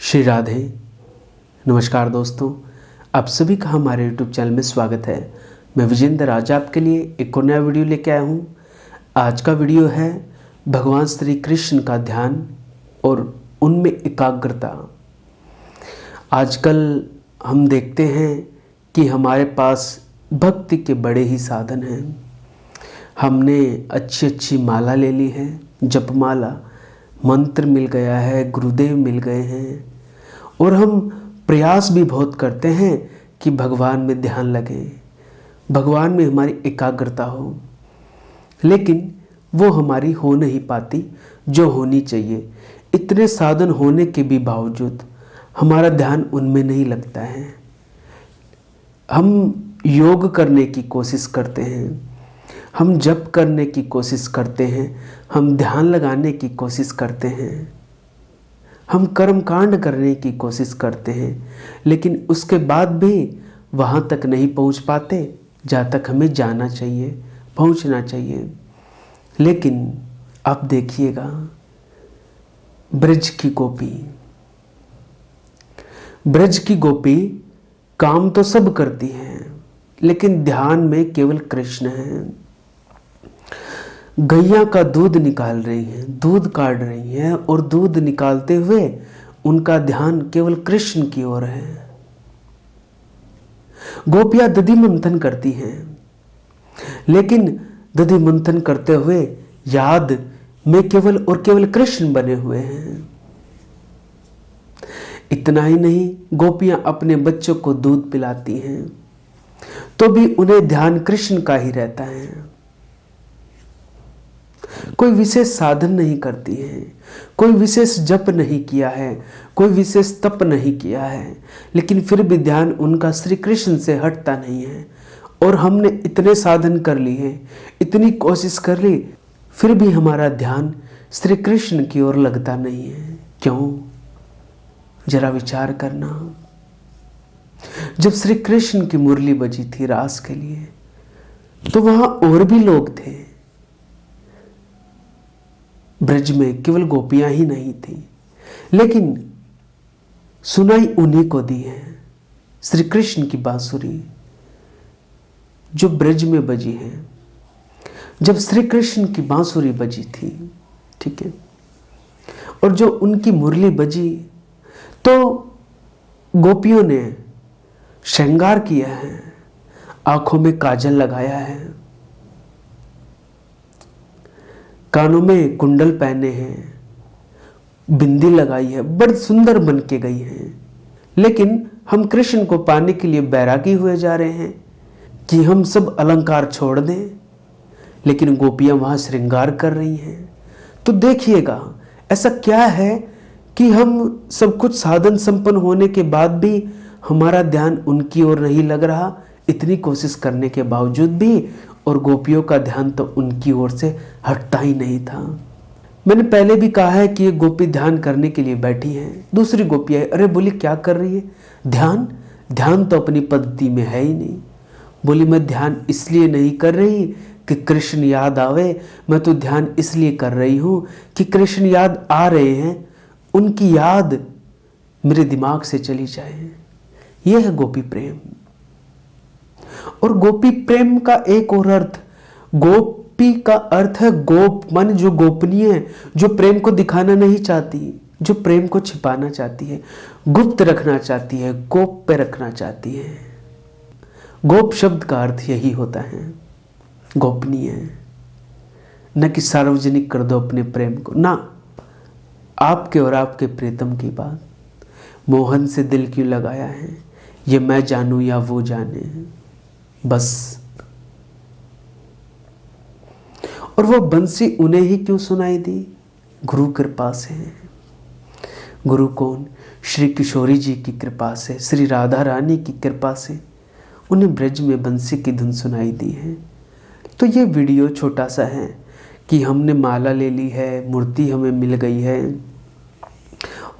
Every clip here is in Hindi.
श्री राधे। नमस्कार दोस्तों, आप सभी का हमारे YouTube चैनल में स्वागत है। मैं विजेंद्र आज आपके लिए एक और नया वीडियो लेके आया हूँ। आज का वीडियो है भगवान श्री कृष्ण का ध्यान और उनमें एकाग्रता। आजकल हम देखते हैं कि हमारे पास भक्ति के बड़े ही साधन हैं। हमने अच्छी अच्छी माला ले ली है, जपमाला, मंत्र मिल गया है, गुरुदेव मिल गए हैं और हम प्रयास भी बहुत करते हैं कि भगवान में ध्यान लगे, भगवान में हमारी एकाग्रता हो, लेकिन वो हमारी हो नहीं पाती जो होनी चाहिए। इतने साधन होने के भी बावजूद हमारा ध्यान उनमें नहीं लगता है। हम योग करने की कोशिश करते हैं, हम जप करने की कोशिश करते हैं, हम ध्यान लगाने की कोशिश करते हैं, हम कर्मकांड करने की कोशिश करते हैं, लेकिन उसके बाद भी वहाँ तक नहीं पहुँच पाते जहाँ तक हमें जाना चाहिए, पहुँचना चाहिए। लेकिन आप देखिएगा, ब्रज की गोपी, ब्रज की गोपी काम तो सब करती हैं, लेकिन ध्यान में केवल कृष्ण हैं। गैया का दूध निकाल रही हैं, दूध काट रही हैं और दूध निकालते हुए उनका ध्यान केवल कृष्ण की ओर है। गोपियां दधि मंथन करती हैं, लेकिन दधि मंथन करते हुए याद में केवल और केवल कृष्ण बने हुए हैं। इतना ही नहीं, गोपियां अपने बच्चों को दूध पिलाती हैं तो भी उन्हें ध्यान कृष्ण का ही रहता है। कोई विशेष साधन नहीं करती है, कोई विशेष जप नहीं किया है, कोई विशेष तप नहीं किया है, लेकिन फिर भी ध्यान उनका श्री कृष्ण से हटता नहीं है। और हमने इतने साधन कर लिए, इतनी कोशिश कर ली, फिर भी हमारा ध्यान श्री कृष्ण की ओर लगता नहीं है। क्यों? जरा विचार करना। जब श्री कृष्ण की मुरली बजी थी रास के लिए, तो वहां और भी लोग थे। ब्रज में केवल गोपियां ही नहीं थी, लेकिन सुनाई उन्हीं को दी है श्री कृष्ण की बांसुरी जो ब्रज में बजी है। जब श्री कृष्ण की बांसुरी बजी थी, ठीक है, और जो उनकी मुरली बजी, तो गोपियों ने श्रृंगार किया है, आंखों में काजल लगाया है, कानों में कुंडल पहने हैं, बिंदी लगाई है, बड़ी सुंदर बन के गई हैं। लेकिन हम कृष्ण को पाने के लिए बैरागी हुए जा रहे हैं कि हम सब अलंकार छोड़ दें, लेकिन गोपियां वहां श्रृंगार कर रही हैं। तो देखिएगा, ऐसा क्या है कि हम सब कुछ साधन संपन्न होने के बाद भी हमारा ध्यान उनकी ओर नहीं लग रहा, इतनी कोशिश करने के बावजूद भी, और गोपियों का ध्यान तो उनकी ओर से हटता ही नहीं था। मैंने पहले भी कहा है कि ये गोपी ध्यान करने के लिए बैठी हैं। दूसरी गोपी है, अरे बोली क्या कर रही है? ध्यान? ध्यान तो अपनी पद्धति में है ही नहीं। बोली मैं ध्यान इसलिए नहीं कर रही कि कृष्ण याद आवे, मैं तो ध्यान इसलिए कर रही हूँ कि कृष्ण याद आ रहे हैं, उनकी याद मेरे दिमाग से चली जाए। यह है गोपी प्रेम। और गोपी प्रेम का एक और अर्थ, गोपी का अर्थ है गोप, मन जो गोपनीय है, जो प्रेम को दिखाना नहीं चाहती, जो प्रेम को छिपाना चाहती है, गुप्त रखना चाहती है, गोप पे रखना चाहती है। गोप शब्द का अर्थ यही होता है, गोपनीय। न कि सार्वजनिक कर दो अपने प्रेम को, ना, आपके और आपके प्रीतम की बात। मोहन से दिल क्यों लगाया है, ये मैं जानूं या वो जाने, बस। और वो बंसी उन्हें ही क्यों सुनाई दी? गुरु कृपा से। गुरु कौन? श्री किशोरी जी की कृपा से, श्री राधा रानी की कृपा से उन्हें ब्रज में बंसी की धुन सुनाई दी है। तो ये वीडियो छोटा सा है कि हमने माला ले ली है, मूर्ति हमें मिल गई है,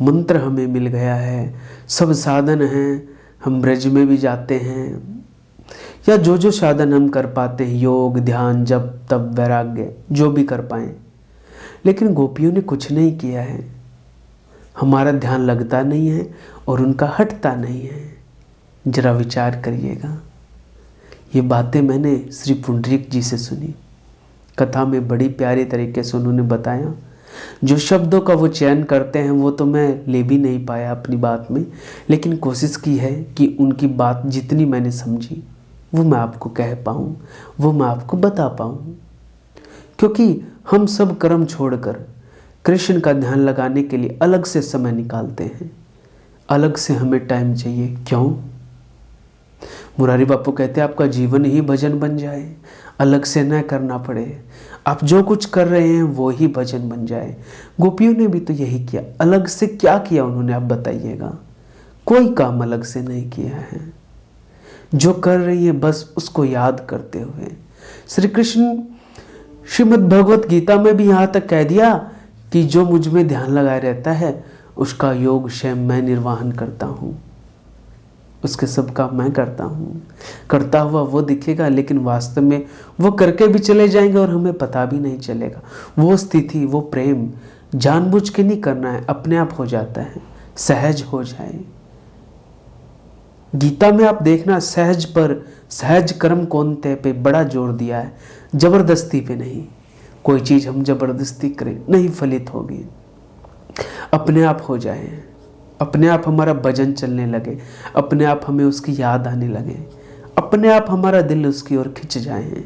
मंत्र हमें मिल गया है, सब साधन हैं, हम ब्रज में भी जाते हैं, या जो जो साधन हम कर पाते हैं, योग, ध्यान, जप, तप, वैराग्य, जो भी कर पाएं, लेकिन गोपियों ने कुछ नहीं किया है। हमारा ध्यान लगता नहीं है और उनका हटता नहीं है। जरा विचार करिएगा। ये बातें मैंने श्री पुंडरीक जी से सुनी। कथा में बड़ी प्यारी तरीके से उन्होंने बताया। जो शब्दों का वो चयन करते हैं वो तो मैं ले भी नहीं पाया अपनी बात में, लेकिन कोशिश की है कि उनकी बात जितनी मैंने समझी वो मैं आपको कह पाऊँ, वो मैं आपको बता पाऊँ। क्योंकि हम सब कर्म छोड़कर कृष्ण का ध्यान लगाने के लिए अलग से समय निकालते हैं, अलग से हमें टाइम चाहिए। क्यों? मुरारी बापू कहते हैं आपका जीवन ही भजन बन जाए, अलग से न करना पड़े, आप जो कुछ कर रहे हैं वो ही भजन बन जाए। गोपियों ने भी तो यही किया। अलग से क्या किया उन्होंने, आप बताइएगा? कोई काम अलग से नहीं किया है। जो कर रही है बस उसको याद करते हुए। श्री कृष्ण श्रीमद् भगवत गीता में भी यहाँ तक कह दिया कि जो मुझ में ध्यान लगाए रहता है उसका योग स्वयं मैं निर्वाहन करता हूँ, उसके सब काम मैं करता हूँ। करता हुआ वो दिखेगा, लेकिन वास्तव में वो करके भी चले जाएंगे और हमें पता भी नहीं चलेगा। वो स्थिति, वो प्रेम जानबूझ के नहीं करना है, अपने आप हो जाता है, सहज हो जाए। गीता में आप देखना सहज पर, सहज कर्म कौनते पे बड़ा जोर दिया है, जबरदस्ती पे नहीं। कोई चीज़ हम जबरदस्ती करें नहीं फलित होगी। अपने आप हो जाए, अपने आप हमारा भजन चलने लगे, अपने आप हमें उसकी याद आने लगे, अपने आप हमारा दिल उसकी ओर खिंच जाए।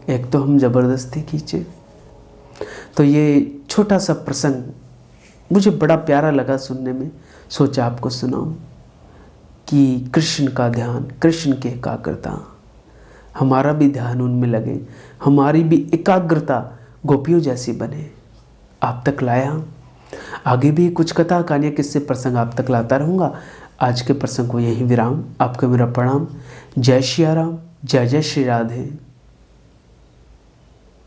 एक तो हम जबरदस्ती खींचे। तो ये छोटा सा प्रसंग मुझे बड़ा प्यारा लगा सुनने में, सोचा आपको सुनाऊं कि कृष्ण का ध्यान, कृष्ण की एकाग्रता, हमारा भी ध्यान उनमें लगे, हमारी भी एकाग्रता गोपियों जैसी बने। आप तक लाया। आगे भी कुछ कथा कहानियाँ किस्से प्रसंग आप तक लाता रहूँगा। आज के प्रसंग को यहीं विराम। आपको मेरा प्रणाम। जय श्री राम, जय जय श्री राधे।